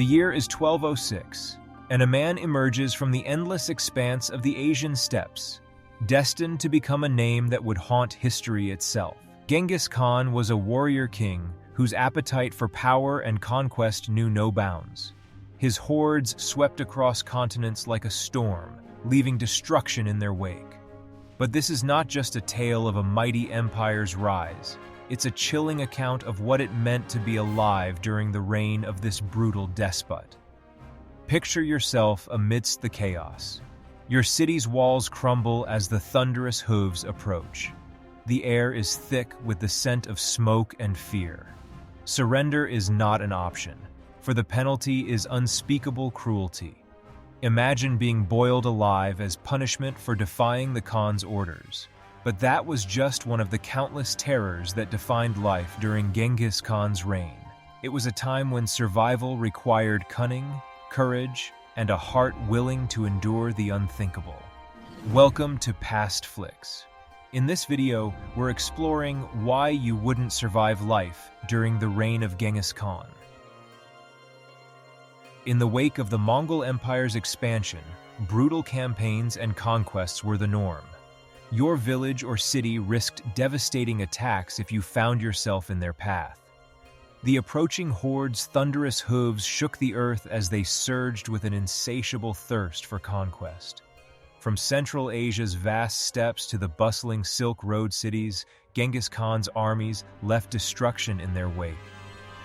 The year is 1206, and a man emerges from the endless expanse of the Asian steppes, destined to become a name that would haunt history itself. Genghis Khan was a warrior king whose appetite for power and conquest knew no bounds. His hordes swept across continents like a storm, leaving destruction in their wake. But this is not just a tale of a mighty empire's rise. It's a chilling account of what it meant to be alive during the reign of this brutal despot. Picture yourself amidst the chaos. Your city's walls crumble as the thunderous hooves approach. The air is thick with the scent of smoke and fear. Surrender is not an option, for the penalty is unspeakable cruelty. Imagine being boiled alive as punishment for defying the Khan's orders. But that was just one of the countless terrors that defined life during Genghis Khan's reign. It was a time when survival required cunning, courage, and a heart willing to endure the unthinkable. Welcome to Pastflix. In this video, we're exploring why you wouldn't survive life during the reign of Genghis Khan. In the wake of the Mongol Empire's expansion, brutal campaigns and conquests were the norm. Your village or city risked devastating attacks if you found yourself in their path. The approaching hordes' thunderous hooves shook the earth as they surged with an insatiable thirst for conquest. From Central Asia's vast steppes to the bustling Silk Road cities, Genghis Khan's armies left destruction in their wake.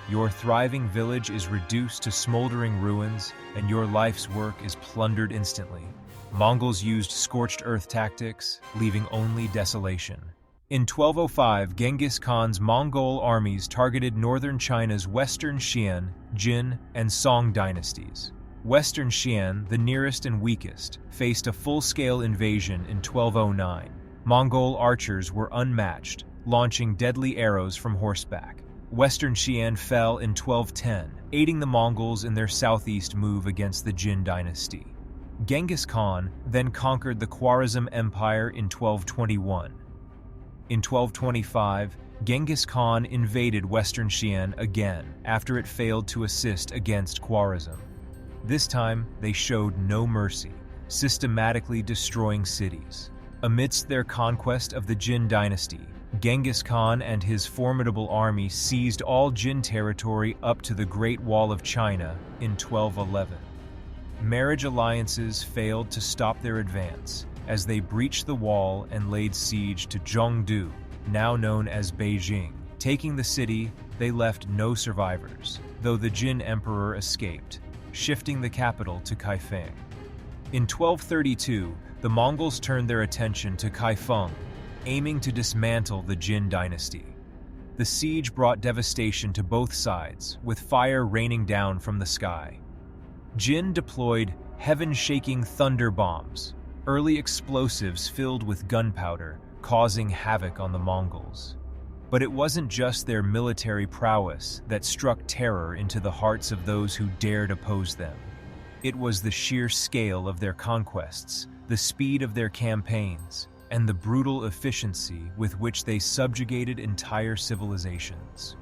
Your thriving village is reduced to smoldering ruins, and your life's work is plundered instantly. Mongols used scorched earth tactics, leaving only desolation. In 1205, Genghis Khan's Mongol armies targeted northern China's Western Xian, Jin, and Song dynasties. Western Xian, the nearest and weakest, faced a full-scale invasion in 1209. Mongol archers were unmatched, launching deadly arrows from horseback. Western Xian fell in 1210, aiding the Mongols in their southeast move against the Jin dynasty. Genghis Khan then conquered the Khwarezm Empire in 1221. In 1225, Genghis Khan invaded Western Xian again after it failed to assist against Khwarezm. This time, they showed no mercy, systematically destroying cities. Amidst their conquest of the Jin dynasty, Genghis Khan and his formidable army seized all Jin territory up to the Great Wall of China in 1211. Marriage alliances failed to stop their advance, as they breached the wall and laid siege to Zhongdu, now known as Beijing. Taking the city, they left no survivors, though the Jin emperor escaped, shifting the capital to Kaifeng. In 1232, the Mongols turned their attention to Kaifeng, aiming to dismantle the Jin dynasty. The siege brought devastation to both sides, with fire raining down from the sky. Jin deployed heaven-shaking thunder bombs, early explosives filled with gunpowder, causing havoc on the Mongols. But it wasn't just their military prowess that struck terror into the hearts of those who dared oppose them. It was the sheer scale of their conquests, the speed of their campaigns, and the brutal efficiency with which they subjugated entire civilizations.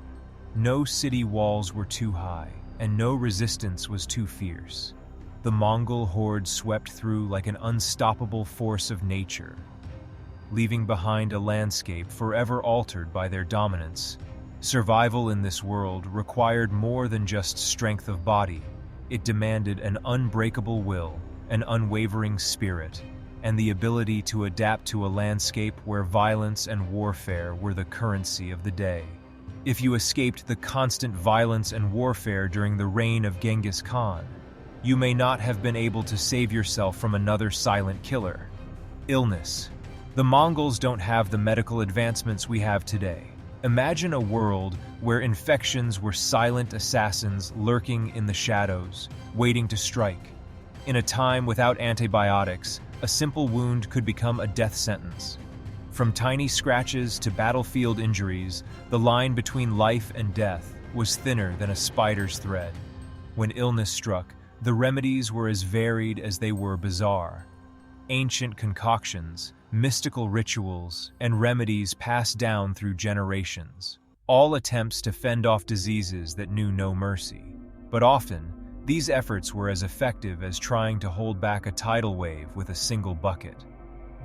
No city walls were too high, and no resistance was too fierce. The Mongol horde swept through like an unstoppable force of nature, leaving behind a landscape forever altered by their dominance. Survival in this world required more than just strength of body. It demanded an unbreakable will, an unwavering spirit, and the ability to adapt to a landscape where violence and warfare were the currency of the day. If you escaped the constant violence and warfare during the reign of Genghis Khan, you may not have been able to save yourself from another silent killer. Illness. The Mongols don't have the medical advancements we have today. Imagine a world where infections were silent assassins lurking in the shadows, waiting to strike. In a time without antibiotics, a simple wound could become a death sentence. From tiny scratches to battlefield injuries, the line between life and death was thinner than a spider's thread. When illness struck, the remedies were as varied as they were bizarre. Ancient concoctions, mystical rituals, and remedies passed down through generations, all attempts to fend off diseases that knew no mercy. But often, These efforts were as effective as trying to hold back a tidal wave with a single bucket.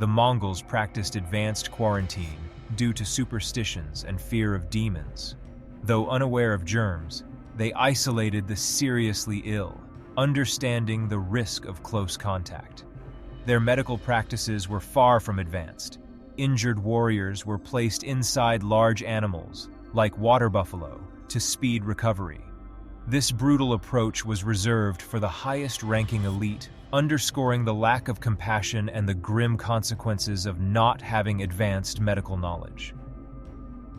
The Mongols practiced advanced quarantine due to superstitions and fear of demons. Though unaware of germs, they isolated the seriously ill, understanding the risk of close contact. Their medical practices were far from advanced. Injured warriors were placed inside large animals, like water buffalo, to speed recovery. This brutal approach was reserved for the highest-ranking elite, underscoring the lack of compassion and the grim consequences of not having advanced medical knowledge.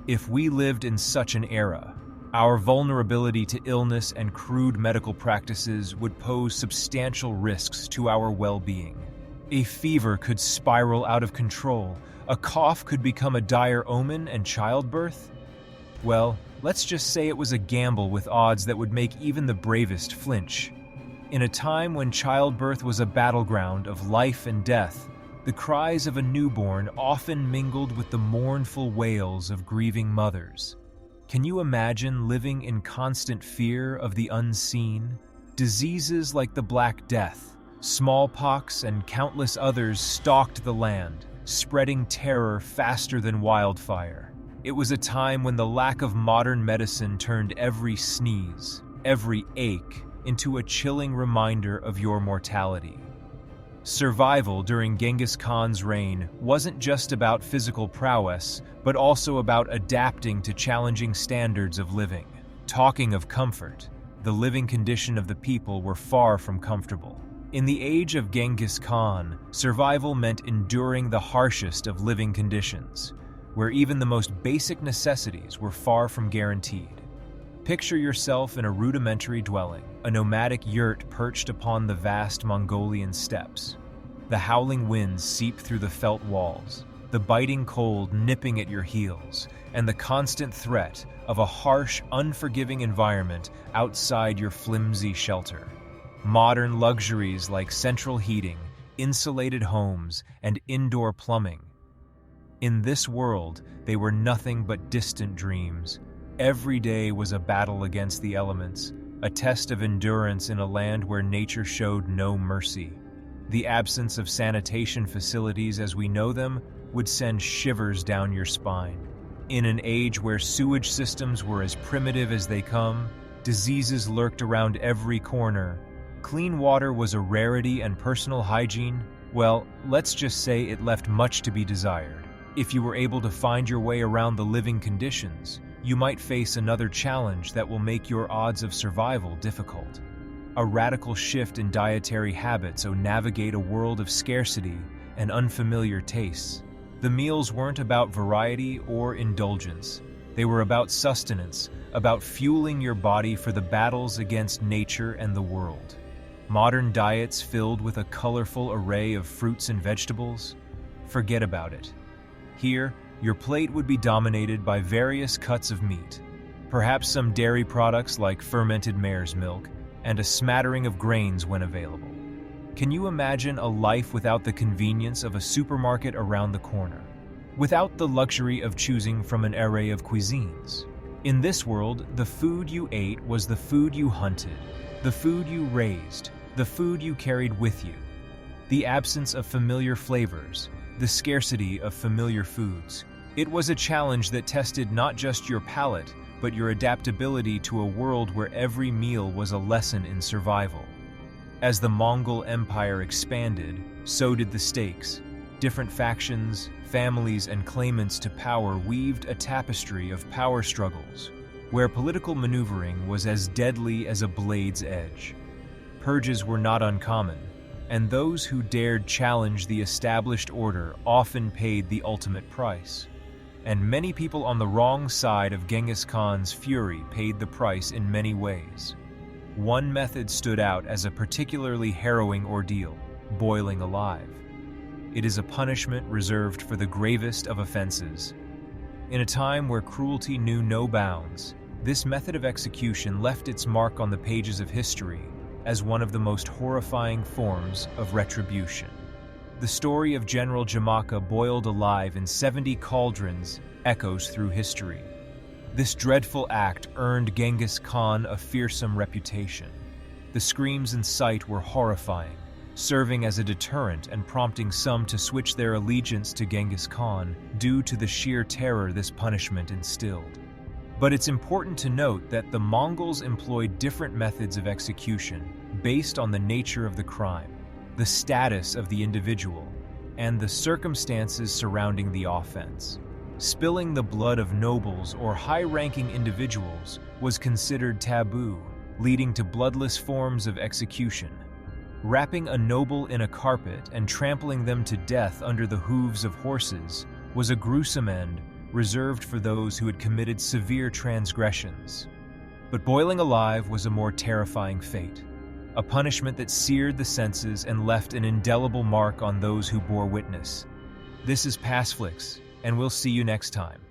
If we lived in such an era, our vulnerability to illness and crude medical practices would pose substantial risks to our well-being. A fever could spiral out of control, a cough could become a dire omen and childbirth? Well, let's just say it was a gamble with odds that would make even the bravest flinch. In a time when childbirth was a battleground of life and death, the cries of a newborn often mingled with the mournful wails of grieving mothers. Can you imagine living in constant fear of the unseen? Diseases like the Black Death, smallpox, and countless others stalked the land, spreading terror faster than wildfire. It was a time when the lack of modern medicine turned every sneeze, every ache, into a chilling reminder of your mortality. Survival during Genghis Khan's reign wasn't just about physical prowess, but also about adapting to challenging standards of living. Talking of comfort, the living condition of the people were far from comfortable. In the age of Genghis Khan, survival meant enduring the harshest of living conditions, where even the most basic necessities were far from guaranteed. Picture yourself in a rudimentary dwelling, a nomadic yurt perched upon the vast Mongolian steppes. The howling winds seep through the felt walls, the biting cold nipping at your heels, and the constant threat of a harsh, unforgiving environment outside your flimsy shelter. Modern luxuries like central heating, insulated homes, and indoor plumbing. In this world, they were nothing but distant dreams. Every day was a battle against the elements, a test of endurance in a land where nature showed no mercy. The absence of sanitation facilities as we know them would send shivers down your spine. In an age where sewage systems were as primitive as they come, diseases lurked around every corner. Clean water was a rarity and personal hygiene, well, let's just say it left much to be desired. If you were able to find your way around the living conditions, you might face another challenge that will make your odds of survival difficult. A radical shift in dietary habits or navigate a world of scarcity and unfamiliar tastes. The meals weren't about variety or indulgence. They were about sustenance, about fueling your body for the battles against nature and the world. Modern diets filled with a colorful array of fruits and vegetables? Forget about it. Here, your plate would be dominated by various cuts of meat, perhaps some dairy products like fermented mare's milk, and a smattering of grains when available. Can you imagine a life without the convenience of a supermarket around the corner? Without the luxury of choosing from an array of cuisines? In this world, the food you ate was the food you hunted, the food you raised, the food you carried with you. The absence of familiar flavors, the scarcity of familiar foods. It was a challenge that tested not just your palate, but your adaptability to a world where every meal was a lesson in survival. As the Mongol Empire expanded, so did the stakes. Different factions, families, and claimants to power weaved a tapestry of power struggles, where political maneuvering was as deadly as a blade's edge. Purges were not uncommon, and those who dared challenge the established order often paid the ultimate price. And many people on the wrong side of Genghis Khan's fury paid the price in many ways. One method stood out as a particularly harrowing ordeal: boiling alive. It is a punishment reserved for the gravest of offenses. In a time where cruelty knew no bounds, this method of execution left its mark on the pages of history as one of the most horrifying forms of retribution. The story of General Jamaka boiled alive in 70 cauldrons echoes through history. This dreadful act earned Genghis Khan a fearsome reputation. The screams and sight were horrifying, serving as a deterrent and prompting some to switch their allegiance to Genghis Khan due to the sheer terror this punishment instilled. But it's important to note that the Mongols employed different methods of execution based on the nature of the crime, the status of the individual, and the circumstances surrounding the offense. Spilling the blood of nobles or high-ranking individuals was considered taboo, leading to bloodless forms of execution. Wrapping a noble in a carpet and trampling them to death under the hooves of horses was a gruesome end reserved for those who had committed severe transgressions. But boiling alive was a more terrifying fate, a punishment that seared the senses and left an indelible mark on those who bore witness. This is Pastflix, and we'll see you next time.